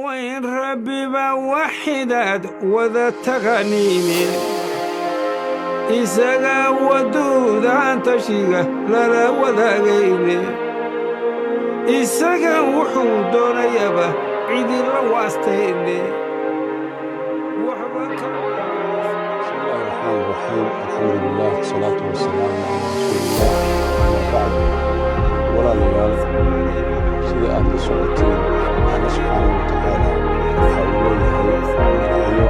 وين ربي بوحدات وذا تغنيني إساقا ودود عن تشيغا لا وذا غيري إساقا وحودون يبا عيدي رواستيني بسم الله الرحمن الرحيم. الحمد لله والصلاة والسلام على رسول الله أما بعد. ولا ليال سيدة أهل السعودين الله سبحانه وتعالى حاولوا مدعيو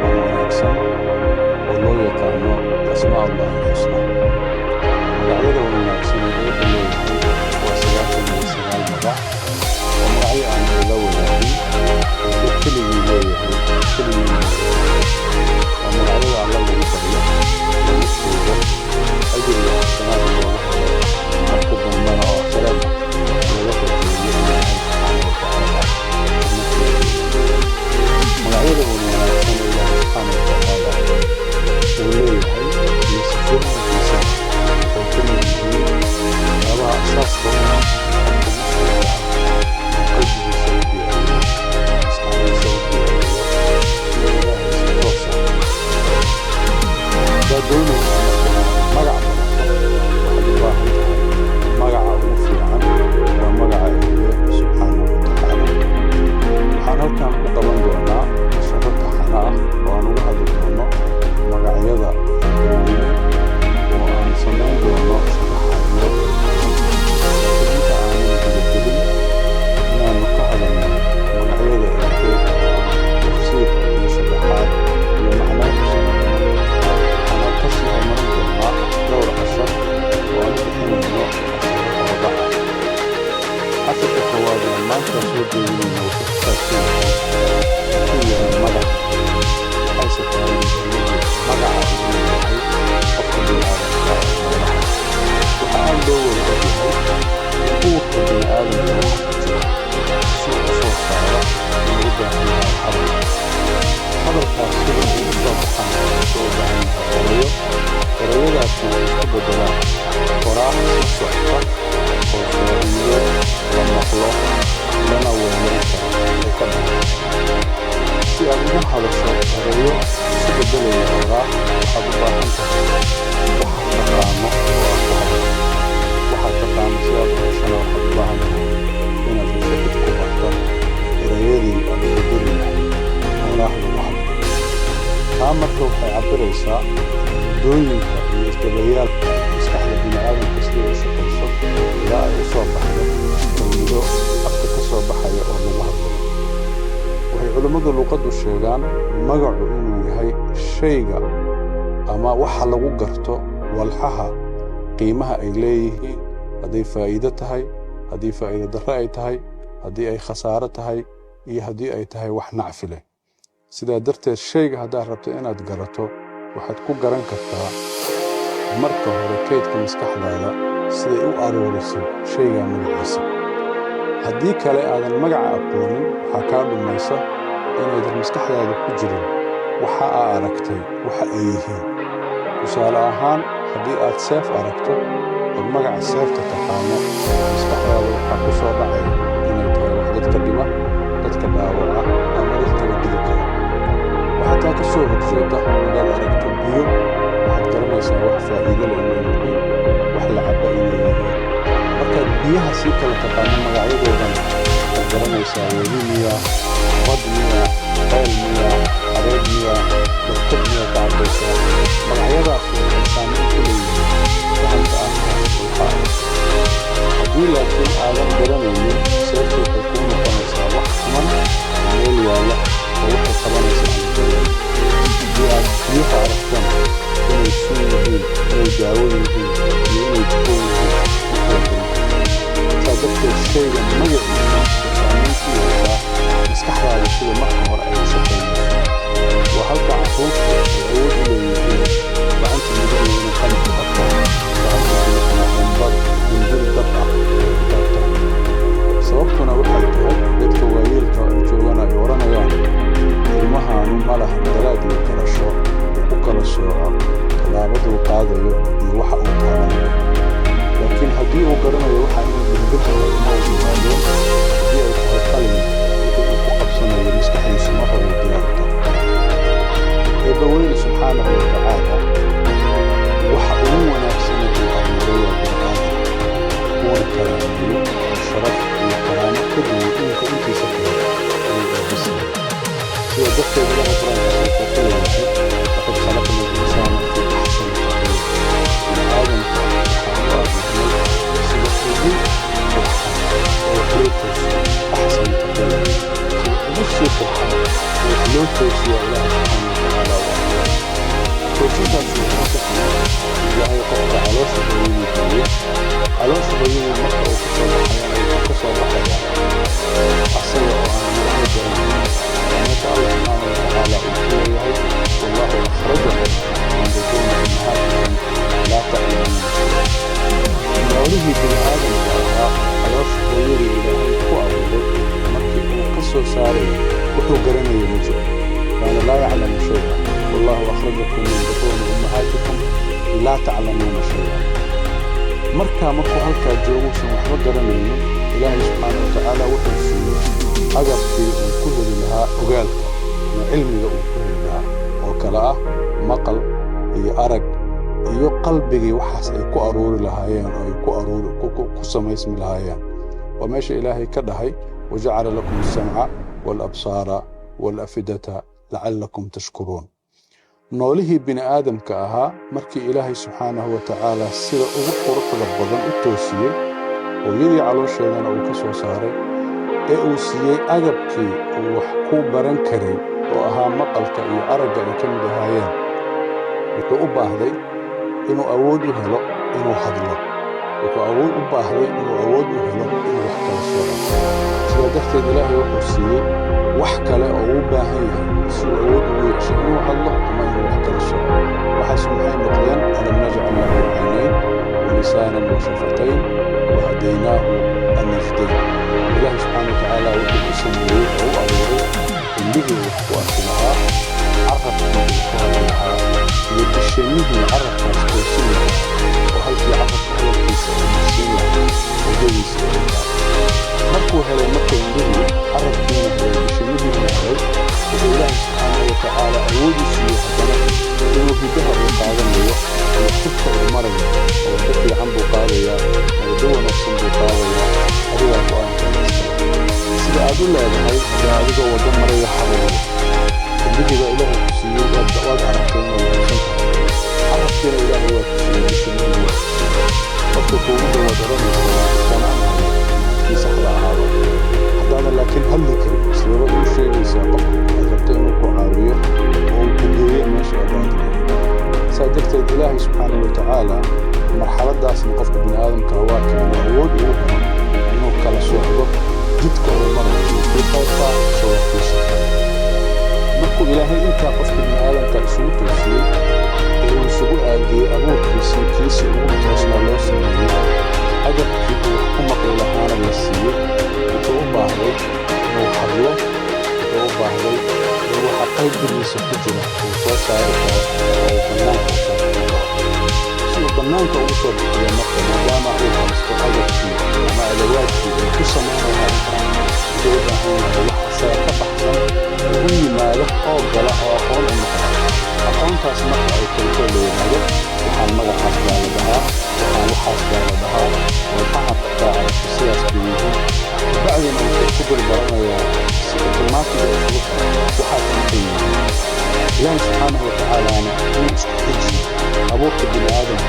ونكسن ولو يقانو أسماء الله الحسنى مدعيو ونكسن ويقولوا وسياق من سنة المدع ومدعي عن أولو الهدي وكل ويليه كل ويليه ومدعيو الله يقولوا ونسوه أجل الحسنات الله مركب المنع وكلام مدعيو ونكسن الله سبحانه وتعالى وليه يسفر ويسفر وكل ويليه هذا أساس قرآن قلبه سيدي أسعى سيدي الله يسفر ده دونه مرع واحد مرع وفي عنه ومرع سبحانه وتعالى حانا كان قدمان دونا شرط حنا وانو هذا دونا مرع يضع وان سنين دونا شرحانه انت عامل بالدليل اننا نقهد مرع يضع تفسير وشرحات ومعناه أنا قصي من الدماء دور عشر وأنتحن النوع وضع حتى الخوارج ما تسود من الموتى كل المدى حيث كان مدى عظيم أفضل بالعالم وحال دور قوة بالعالم سوء صوت صارة يرجع من الحرب حضر تأثير المصطفى وضعين وريضاتنا يتبدلا وراح الصحفة والفرعية والمخلوق لنا ومريكا وكبه في أبنى هذا الشيء وريض سبدلا وراح وحببا أنت وحتقامه وحتقام سيادة سنة وحببا أنت هنا في شكل كبهتا وريضي أبدلا وراح الوحب marka waxay cabiraysaa dooyinka iyo isdhabayaalka maskaxda bini'aadamka sida u shaqayso ilaa ay u soo baxdo kelmado afka ka soo baxaya oo lagu hadlayo waxay culimmadu luqaddu sheegaan magacu inuu yahay shayga ama waxa lagu garto walxaha qiimaha ay leeyihiin hadday faa'iido tahay haddii faa'iido darro ay tahay haddii ay khasaaro tahay iyo haddii ay tahay wax nacfi leh sidaa darteed shayga haddaad rabto inaad garato waxaad ku garan kartaa marka hore kaydka maskaxdaada siday u aroorisay shaygaa magaciisa haddii kale aadan magaca aqoonin waxaa kaa dhumaysa inaydan maskaxdaada ku jirin waxa aa aragtay waxa ay yihiin tusaale ahaan haddii aad seef aragto ood magaca seefta taqaano maskaxdaada waxaa ku soo dhacaya inay tahay wax dadka dhima dadka dhaawaca ama dadka la dili kara وحتى كسوق الجودة مدار أرقت البيو وحتى رميسا وحفا إذا لإنه وحل عبا إليه وكاد بيها سيكا لتقانا مقاعدة وغن وحتى رميسا وذيمية غدمية قيلمية عريبية دكتبية تعبيسا مقاعدة في الإنسانين كلهم فهمت آخر والحائط حدي لكن آدم درميني سيكو تكون قنسا وحكما وميل يالله ووحي قبانيسا عن الجوال بيعاد بيوحى عرفتان إنه يسويهين إنه يجاويهين إنه يتكويهين وحيكم فأدبت الشيء لما يعيش وسامين فيه الله مستحرى على الشيء مرحة ورأي سكين وحلق عفوك وعود إليه وأنت مدري من قلب أكثر وأنت عليكم منبض من دون الدبع سببتنا وحيكم سيدك الله القرآن كله لقد خلقنا الإنسان في أحسن تقويم آدم وخلقته أحسن تقويم نفسه سبحانه وخلقته يا الله سبحانه وتعالى توجيها في حقيقة الله يقطع على صغيرين الدنيا على صغيرين المكة وكسر الحياة وكسر الحياة أحسن وأنا مجرد ونسأل الله سبحانه وتعالى أجوره والله أخرجهم من بطون أمهاتهم لا تعلمون نوله بالآدم على صغيرين إلهي كأوله مكي وكسر ساري وحو قرني يمجر كان لا يعلم شيئا والله أخرجكم من بطون أمهاتكم لا تعلمون شيئا مركا هلكا جوغوشن وحبا قرنين إلهي سبحانه وتعالى وحسيه أقبتي وكل لها أقالك وعلمي وكل لها وكلا مقل أرق قلبي وحس أي كأرور لهايان أو كأرور كسما اسم لهايان وماشي إلهي كدهي وجعل لكم السمع والأبصار والأفئدة لعلكم تشكرون نوله بن آدم كأها مركي إلهي سبحانه وتعالى سيدة أغفر قلبضا التوسية ويري على شيئا أو كسو ساري أوسية أغبكي وحكو برنكري وأها مقلك إي أرقى كم دهايان وكو أباهدي إنو أودو هلو إنو حضلو وكو أباهدي إنو أودو هلو إنو وحكا سورة سيدة دخت إلهي وحسية وحكلا أو باهية سوء أود ويعشقوا الله وما ينوحك الشيء وحسمها مطلين ألم نجعل له عينين ولسانا وشفتين وهديناه النجدين الله سبحانه وتعالى وحب اسمه أو أمره اللي وأسمها عرف من الكهرباء يد الشميد من عرف فاسكوسية وهل في عرف هو الكيسة المسيح وجوي سيئة مركو هلا مكة يندهي عرف بينه الشميد من الحيث الله سبحانه وتعالى أود فيه حدنا إنه في دهر وقاعدة ميوح ويحفظ المرض ويحفظ عنه قاضية ودون السنب قاضية هذا القرآن كان يستطيع سيدة أدو الله هاي جاء ودن مريح حبيبه الذي ذا إله السيود واد عرفتين ويحسنها عرفتين إله وكسيود السنين وفتكوا مدى ودرون السنة في سحلة هذا هذا لكن هل ذكر سيروا الشيء يساقف أذبتين وقعاوية وقلية ماشي أبعاد سادكت الإله سبحانه وتعالى مرحلة داس نقف ابن آدم كهواك من أود وهم إنه كلا صحبه جدك ومرة في خيطة سوى في سحر مركو إلهي إنت قف ابن آدم كأسوه توسيه ويسوه آدي أبوك كيسي ومتوصل الله سبحانه أجب كيبو حكومة إلهانا من السيء وتوبة عليه وحضيه وتوبة عليه وحقيب بالنسبة كجلة وتوسع وبنانك سيء بنانك أوصل إلى مكة مدامة هو مستقاجة فيه وما أدوات فيه وكسا مانا وتوبة عليه وحسا كبحثا وهي مالك أو بلاء وأقول أنك أقول تاسمك أو كل مالك وحان مدى حسبا لدها وحان وحاسبا لدها والحاحة بتاعي في السياسة بيهم بعد ما يكتبوا البرامية سيكتماتي وحاسبا بيهم الله سبحانه وتعالى أنا مستحجي أبوك ابن آدم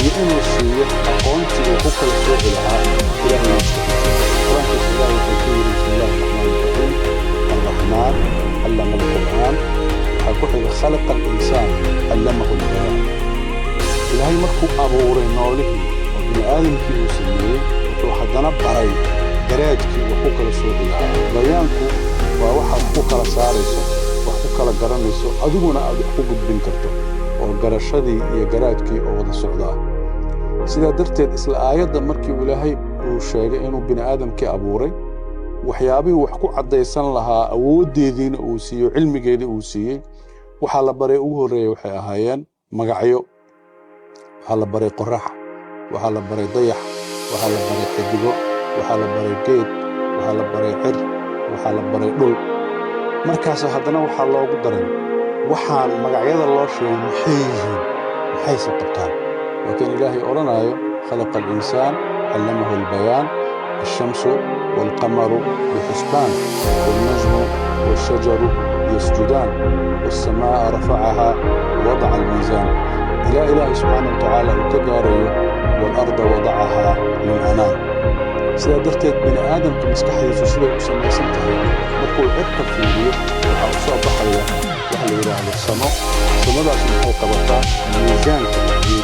يئنوا السيئة أقوانتي وحوك السوء لها إلهي مستحجي قرآن الله وتكير بسم الله الرحمن الرحيم الرحمن علم القرآن وحكوحي خلق الإنسان علمه البيان إلهي مركو أبوري نوله وابن آدم كي يسميه وحدنا بري دراجكي وحوك السوء لها بيانكو ووحا حوك لساريسو وحوك لقرانيسو أدونا حوك بنكرتو وقرشدي يقرادكي وغدا السعوداء سيدا درتين إسل آيات مركي إلهي وشاقي إنو بن آدم كي أبوري وحيابي وحكو عديسان لها أودي دين أوسي وعلمي قيدي أوسي وحالا بري أوهري وحي أهايان مقعيو وحالا بري قرح وحالا بري ضيح وحالا بري حدقو وحالا بري قيد وحالا بري حر وحالا بري دول مركاسا هدنا وحالا وقدرين وحان مقعيدا الله شيء محيزين محيسا قبطان وكان إلهي أولانا خلق الإنسان علمه البيان الشمس والقمر بحسبان والنجم والشجر يسجدان والسماء رفعها ووضع الميزان إلى إله سبحانه وتعالى وكجاريه والأرض وضعها للأنام سيدا درتك بني آدم كمسكحيس وسيدا وسميسان تهي مركو عدك فيه وحاوصا بحرية وحل إله للسماء سمدا سمحي قبطا ميزان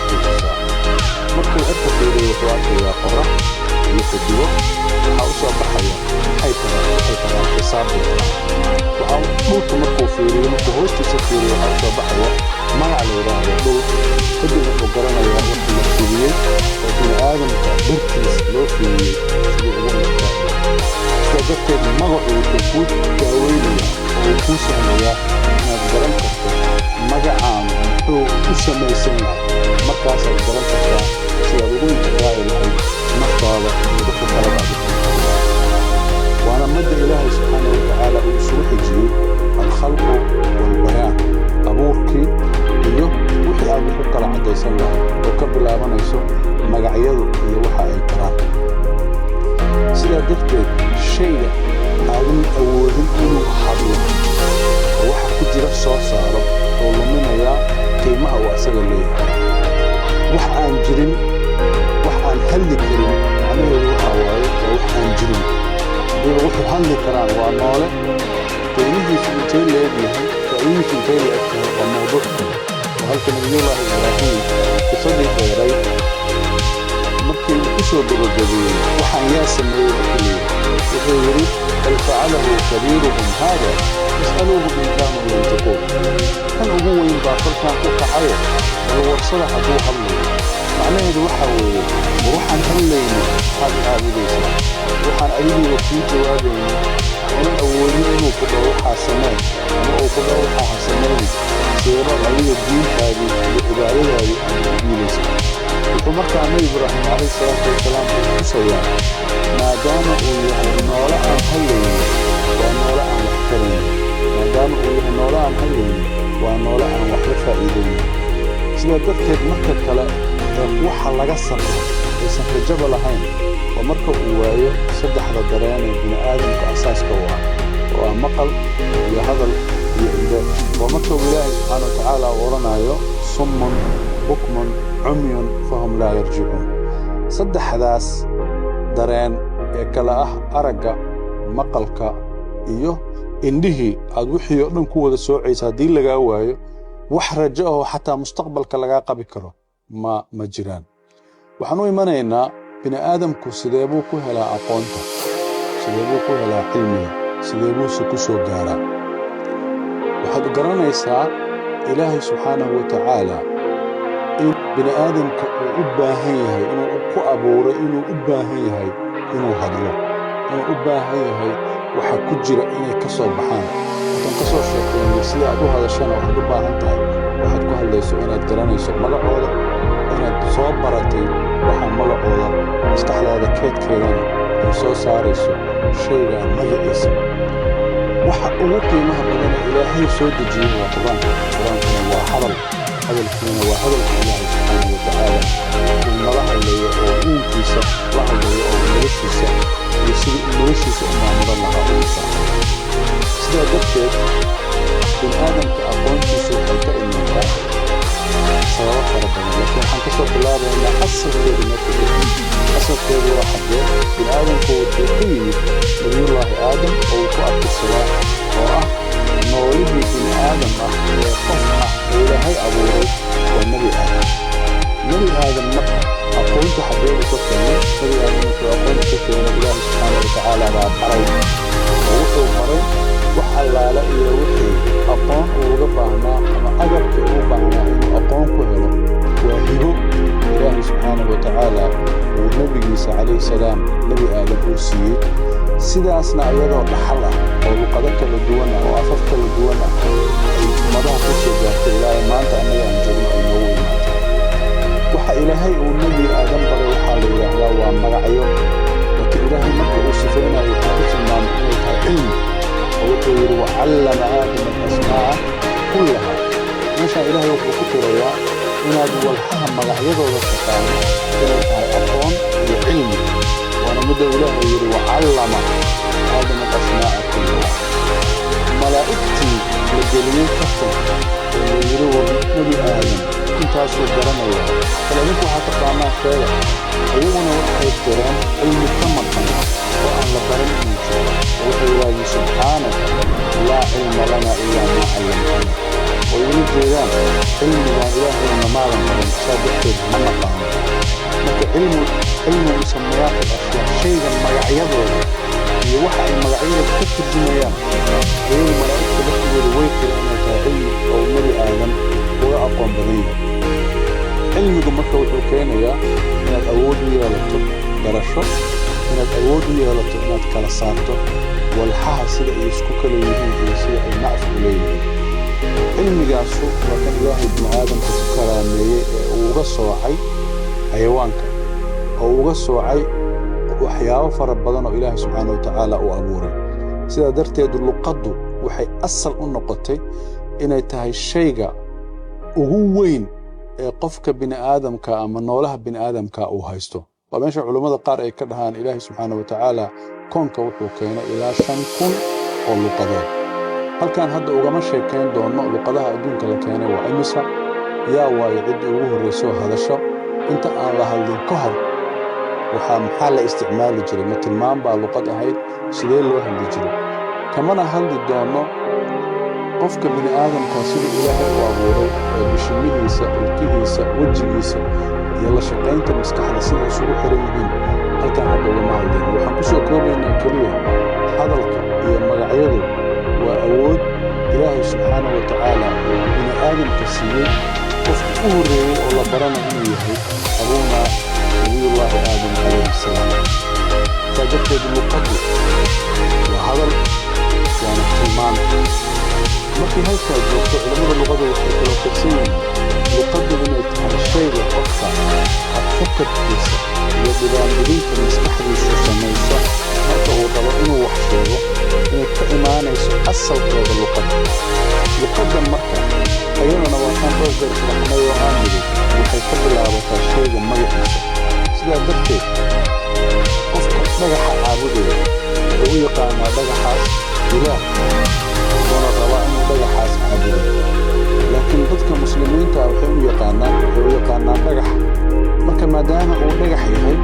كتبه مركو عدك فيه وحواك يا قرى يفتدوه وحاوصا بحرية حيث حساب وحاوصا مركو فيه مركو هوستي سفيري وحاوصا بحرية ما على إله للدول kadib wuxuu garanayaa wixii la fiiriyey oo bini aadamka dartiis loo fiiriyey siduu ugu intifaaciyo sidaa darteed magacu wuxuu kuu daaweynayaa oo uu kuu sahlayaa inaad garan karto magacaanu muxuu u samaysan yahay markaasaad garan kartaa sidaad ugu intifaaci lahayd naftaada iyo dadka kale baad waana madda ilaahay subxaanahu watacaala uu isugu xijiyey alkhalqu walbayaan abuurkii iyo wixii aad ku kala cadaysan lahayd oo ka bilaabanayso magacyadu iyo waxa ay karaan sidaa darteed shayga aadan awoodin inuu hadlo oo waxa ku jira soo saaro oo luminayaa qiimaha uu asaga leeyahay wax aan jirin wax aan hadli karin macnaheedu waxaa waaye waa wax aan jirin haddii wuxuu hadli karaan waa noole qiimihiisu intay leegyahay faa'iidiisu intay leegtahay waa mawduuc halka nabiyullaahi ibraahim qisadii dheeray markii uu ku soo gabagabeeyey waxaan yaa sameeyey markii wuxuu yidhi bal facalahu kabiiruhum haada yas'aluuhu in kaanuu yantiquun kan ugu weyn baa kolkaan ku kacayo bal warsada hadduu hadlayo macnaheedu waxaa weeye waxaan hadlayni waxaad caabudaysaa waxaan adigiiba kuu jawaabayni oonan awoodin inuu ku dhaho waxaa sameen ama uu ku dhaho waxaa ha samayni seebaad adiga diintaadii iyo cibaadadaadii aad u dhiilaysa wuxuu markaa nabi ibraahim calayhi salaatu wasalaam uu tusayaa maadaama uu yahay noole aan hadlaynin waa noole aan wax taraynin maadaama uu yahay noole aan hadlaynin waa noole aan waxla faa'iidaynin sidaa darteed marka kale waxa laga sabro aysan rajaba lahayn waa marka uu waayo saddexda dareen ee bini aadamka asaaska u ah oo ah maqal iyo hadal iyo indho waa marka uu ilaahay subxaana watacaala uu odhanayo summun bukmun cumyun fahum laa yarjicuun saddexdaas dareen ee kale ah aragga maqalka iyo indhihii aad wixii oo dhan ku wada soocaysa haddii lagaa waayo wax rajo ahoo xataa mustaqbalka lagaa qabi karo ma jiraan waxaan u imanaynaa bini aadamku sidee buu ku helaa aqoonta sidee buu ku helaa cilmiga sidee buuse ku soo gaaraa waxaad garanaysaa ilaahay subxaanahu watacaala in bini aadamka uu u baahan yahay inuu ku abuuray inuu u baahan yahay inuu hadlo inuu u baahan yahay waxa ku jira inay ka soo baxaan waxaan ka soo sheekeynay sida aad u hadashana waxaad u baahan tahay waxaad ku hadlayso inaad garanayso magacooda inaad soo baratay waxaa magacooda maskaxdaada keedkeedana ay soo saarayso shaygaan magaciisa waxa ugu qiimaha badana ilaahay soo dejiyey waa qur-aankana waa hadalkiina waa hadalka ilaahay subxaanahu watacaala uu nala hadlayo oo uunkiisa la hadlayo oo noloshiisa iyo sidii uu noloshiisa u maamulan lahaa ugu saacay sidaa darteed bini aadamka aqoontiisa waxay ka imataa sababo fara badan laakiin waxaan ka soo bilaabaynaa asalkeedu marka asalkeedu waa xaggee bini aadamku wuxuu ka yimid nabiyullaahi aadam oo uu ku abtirsadaa oo ah noolihii bini aadam ah ee qof ah oo ilaahay abuuray waa nebi aadam marka aqoonta xaggeedu ka keenay nebi aadam wuxuu aqoonta ka keenay ilaahi subxaana watacaala baa baray oo wuxuu baray wax allaala iyo wixii aqoon uuga baahnaa ama agabkii ugu baahnaa inuu aqoon ku helo waa hibo ilaahi subxaanahu watacaala uu nebigiisa calayhi salaam nebi aadam uu siiyey sidaasna iyadoo dhaxal ah oo luqado kala duwan ah oo afaf kala duwan ah ay ummadaha ka soo gaartay ilaahay maanta annaga aan joogno ay noogu imaatay waxa ilaahay uu nebi aadam baray waxaa la yidhaahdaa waa magacyo laakiin ilaahay marka uu sifaynayo wuxuu ku tilmaamay inay tahay cilmi وحو يري وعلم آدم الأسماء كلها ماشا إلهي وحو كتريا إنا دول حهم مغحيضة وغسطاني إنا تهي أقوان وعلم وانا مدى إلهي يري وعلم آدم الأسماء كلها ملائكتي سبحانك لا علم لنا إلا ما علمتنا ويقول جيران علم لا إله إلا ما لم سابقه من قام علم مسميات الأشياء شيء المرعيض يوحى المرعيض كتب زميان ويقول الملائكة بكتب الويكر أنك علم أو مري آدم وأقوم بنيه علمك marka wuxuu keenayaa inaad awood u yeelato garasho inaad awood u yeelato inaad kala saarto walxaha sida ay isku kala yihiin iyo sida ay nacf u leeyihiin cilmigaasu waa kan ilaahay ibn aadamka ku karaameeyey ee uu uga soocay xayawaanka oo uga soocay waxyaabo fara badan oo ilaahay subxaanahu wa tacaala uu abuuray sidaa darteed luqaddu waxay asal u noqotay inay tahay shayga ugu weyn qofka bini aadamka ama noolaha bini aadamka uu haysto waa meesha culimada qaar ay ka dhahaan ilaahay subxaanahu wa tacaala koonka wuxuu keenay ilaa 5,000 oo luqadood halkan hadda ugama sheekayn doono luqadaha adduunka la keenay waa imisa yaa waayo cid ugu horeyso hadasho inta aan la hadlin ka hor maxaa la isticmaali jiray ma tilmaam baa luqad ahayd sidee loo hadli jiray kamana hadli doono qofka bini aadamka sida ilaahay u abuuray bishimihiisa ulkihiisa wajigiisa iyo la shaqaynta maskaxda sida isugu xiran yihiin halkan hadda ugama hadlayno waxaan ku soo koobaynaa keliya hadalka iyo magacyadu waa awood ilaahay subxaanahu wa tacaala uu bini aadamka siiyey qofka u horreeyey oo la barana inuu yahay abuuna nabiyullaahi aadam calayhi salaam saa darteed luqaddu waa hadal waana tilmaam markii halkaa joogto culamada luqada waxay kala tirsan yihiin luqaddu inay tahay shayga qofka afkakarkiisa iyo dhibaangelinta maskaxdiisa samaysa marka uu rabo inuu wax sheego inay ka imaanayso asalkeeda luqadda marka ayadana waa kan dhowrgeer islaxnay oo aan nidhi waxay ka bilaabataa shayga magaciisa sidaa darteed qofka dhagaxa caabudaya wuxuu u yaqaanaa dhagaxaas ilaah وانا رواء انه دقح عابد لكن ضدك مسلمين waxay u yaqaanaan dhagax marka maadaama uu dhagax yahay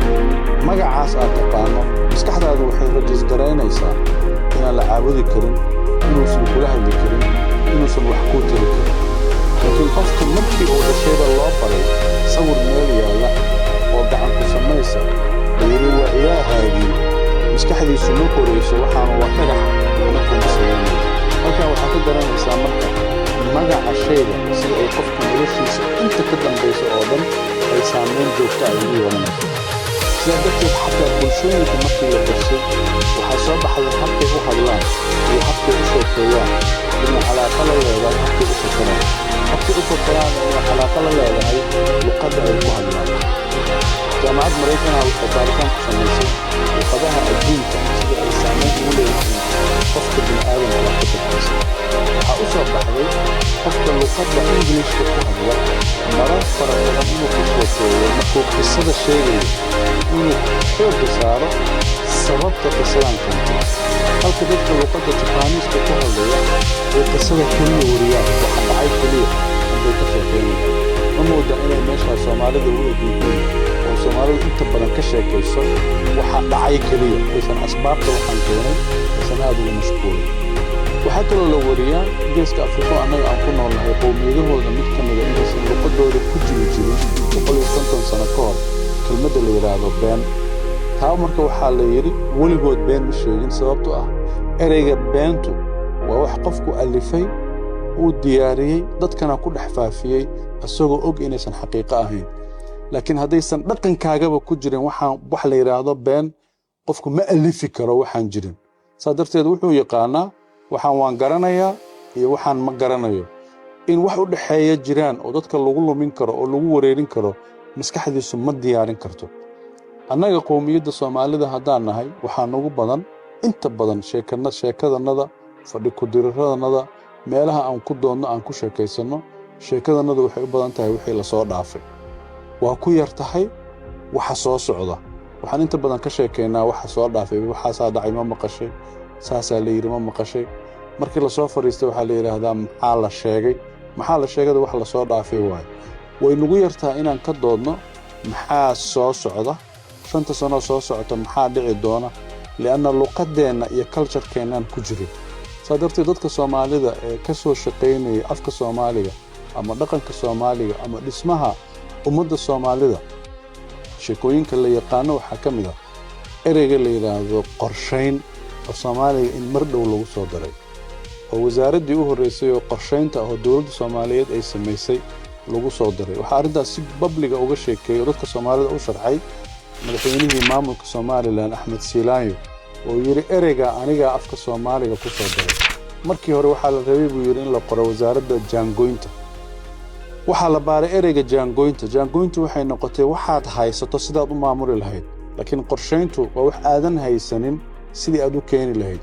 magacaas aad taqaano maskaxdaadu waxay rajis garaynaysaa inaan la caabudi karin inuusan kula hadli karin inuusan wax ku tiri karin laakiin qofka markii uu dhashayba loo baray sawir meel yaalla oo gacan ku samaysa yiri waa ilaahaagii maskaxdiisu ma korayso waxaan waa dhagax markuu sameeyay halkan waxaa ka garanaysaa marka magaca shayga sida ay qofka noloshiisa inta ka dambaysa oo dhan ay saameyn joogta ay ugu yeelanayso sidaa darteed xataa bulshooyinka markii la gashay waxaa soo baxday habkay u hadlaan iyo habkay u sheekeeyaan inay calaaqa la leedahay habkay u fakaraan inay calaaqa la leedahay luqadda ay ku hadlaan jaamacad maraykanaa waxay baaritaan ku samaysay luqadaha adduunka sida ay saameyn ugu leeyihiin qofka bini aadamka wax ka tagkiisa waxaa u soo baxday qofka luqadda ingiliishka ku hadla marar fara badan inuu ku sheekeeyo markuu qisada sheegayo inuu xoogga saaro sababta qisadan keentay halka dadka luqadda jabaaniiska ku hadlaya ee qisada keliya wariyaan waxa dhacay keliya inbay ka sheekeynayaan ma mooda inay meeshaa soomaalida u egyihiin oo soomaalidu inta badan ka sheekayso waxa dhacay keliya aysan asbaabta waxaan keenay aysan aad ugu mashquulin waxaa kaloo la wariyaa geeska afrika annaga aan ku noolnahay qowmiyadahooda mid ka mida inaysan luqadooda ku jiri jirin 150 sano ka hor kelmadda la yidhaahdo been taa marka waxaa la yidhi weligood been ma sheegin sababto ah ereyga beentu waa wax qofku alifay uu diyaariyey dadkana ku dhex faafiyey isagoo og inaysan xaqiiqo ahayn laakiin haddaysan dhaqankaagaba ku jirin wax la yidhaahdo been qofku ma alifi karo waxaan jirin saa darteed wuxuu yaqaanaa waxaan waan garanayaa iyo waxaan ma garanayo in wax u dhaxeeya jiraan oo dadka lagu lumin karo oo lagu wareerin karo maskaxdiisu ma diyaarin karto annaga qowmiyadda Soomaalida haddaan nahay waxaa nagu badan inta badan sheekadanada fadhi ku diriradannada meelaha aan ku doonno aan ku sheekaysano sheekadanadu waxay u badan tahay wixii la soo dhaafay waa ku yar tahay waxa soo socda waxaan inta badan ka sheekaynaa waxa soo dhaafay waxa dhacay ma maqashay saasaa la yiri ma maqashay markii la soo fariistay waxa la yiraahdaa maxaa la sheegay wax la soo dhaafay way nagu yartaa inaan ka doodno maxaa soo socda 5 sano soo socota maxaa dhici doona liana luqadeena iyo culture-keenan ku jirin صادرتي dadka Soomaalida ee ka soo shaqeynay afka Soomaaliga ama dhaqanka Soomaaliga ama dhismaha ummadda Soomaalida sheekooyinka la yaqaan waxa kamid ah ereyga la yiraahdo qorsheyn oo Soomaaliga in mar dhow lagu soo daray oo wasaaradii u horeysay oo qorsheynta oo dawladda Soomaaliyeed ay sameysay lagu soo daray waxa arintaas si public uga sheekeeyo dadka Soomaalida u sharxay madaxweynihii maamulka Soomaaliland Axmed Siilaayo oo yiri ereyga aniga afka Soomaaliga ku soo daray markii hore waxa la rabay buu yiri in la qoro wasaaradda jaangoynta waxa la baaray ereyga jaangoynta waxay noqotay waxaad haysato sidaad u maamuli lahayd laakiin qorsheyntu waa wax aadan haysanin sidii aad u keeni lahayd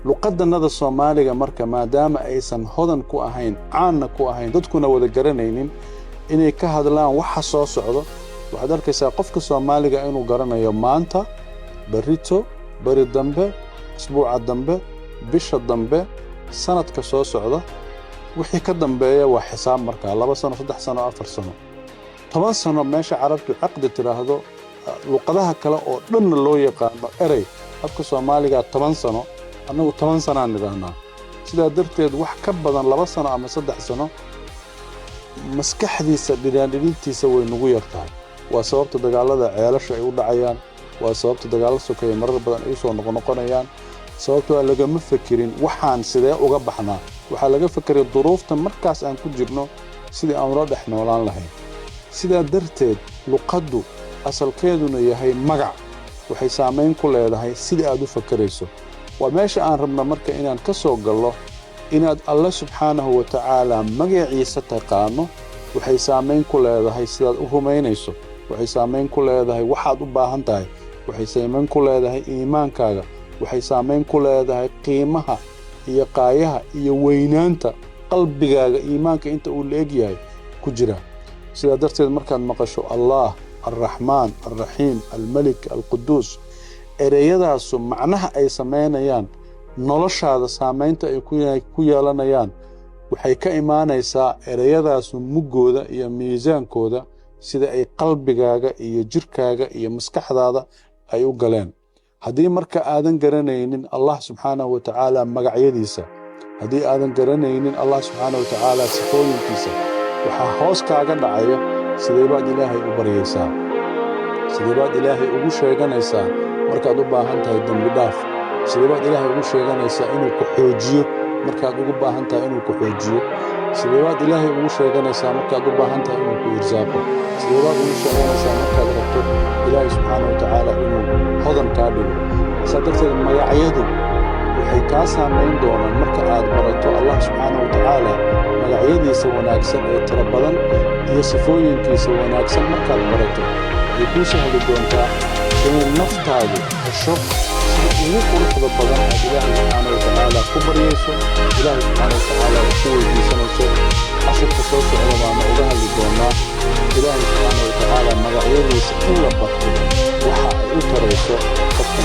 luqadanada Soomaaliga marka maadaama aysan hodan ku ahayn caana ku ahayn dadkuna wada garanaynin inay ka hadlaan waxa soo socdo waxaad arkaysaa qofka Soomaaliga inuu garanayo maanta barito bari dambe isbuuca dambe bisha dambe sanadka soo socda wixii ka dambeeya waa xisaab marka 2 sano 3 sano 4 sano 10 sano meesha carabtu aqdi tiraahdo luqadaha kale oo dhan loo yaqaan erey afka Soomaaliga 10 sano anagu 10 sano aan nidaahnaa sidaa darteed wax ka badan 2 sano ama 3 sano maskaxdiisa dhinaantiisa way nagu yartahay waa sababta dagaalada ceelasha ay u dhacayaan waa sababta dagaalada sokeeye marar badan ay soo noqonayaan sababtoo laga ma fakirin waxaan sidee uga baxnaa waxa laga fakiray duruufta markaas aan ku jirno sidii aan ula dhex noolaan lahayn sidaa darteed luqaddu asalkeeduna yahay magac waxay saameyn ku leedahay sidii aad u fakarayso waa meesha aan rabno marka inaan ka soo galno inaad Allah subhanahu wa ta'ala magaciisa taqaano waxay saameyn ku leedahay sidaad u rumaynayso waxay saameyn ku leedahay waxaad u baahan tahay waxay saameyn ku leedahay iimaankaaga waxay saameyn ku leedahay qiimaha iyo qaayaha iyo weynaanta qalbigaaga iimaanka inta uu leeg yahay ku jira sida darteed markaad maqasho Allah الرحمن الرحيم الملك القدوس ereyadaas macnaha ay sameynayaan noloshaada saameynta ay ku yeelanayaan waxay ka imaanaysaa ereyadaas mugooda iyo miisaankooda sida ay qalbigaaga iyo jirkaaga iyo maskaxdaada ay u galeen haddii marka aadan garanaynin Allah subhanahu wa ta'ala magacyadiisa haddii aadan garanaynin Allah subhanahu wa ta'ala sifooyinkiisa waxa hoos kaaga dhacayo sidee baad Ilaahay u baryaysaa sidee baad Ilaahay ugu sheeganaysaa markaad u baahan tahay dambi dhaaf sidee baad Ilaahay ugu sheeganaysaa inuu ku xoojiyo markaad ugu baahan tahay inuu ku xoojiyo sidee baad Ilaahay ugu sheeganaysaa markaad u baahan tahay inuu ku irsaaqo sidee baad ugu sheeganaysaa markaad rabto Ilaahay subhanahu wa ta'ala inuu hodan ka dhigo sadarteed magacyadu waxay ka saameyn doonaan marka aad barato Allah subhanahu wa ta'ala magacyadiisa wanaagsan ee tira badan iyo sifooyinkiisa wanaagsan markaad barato ay ku sahli doontaa in naftaadu hesho sida ugu quruxda badan ee Ilaahay subhanahu wa ta'ala ku baryayso Ilaahay subhanahu wa ta'ala ku weydiisanayso ashirka soo socda waana uga hadli doonaa Ilaahay subhanahu wa ta'ala magacyadiisa in la barto waxa ay u tarayso qofka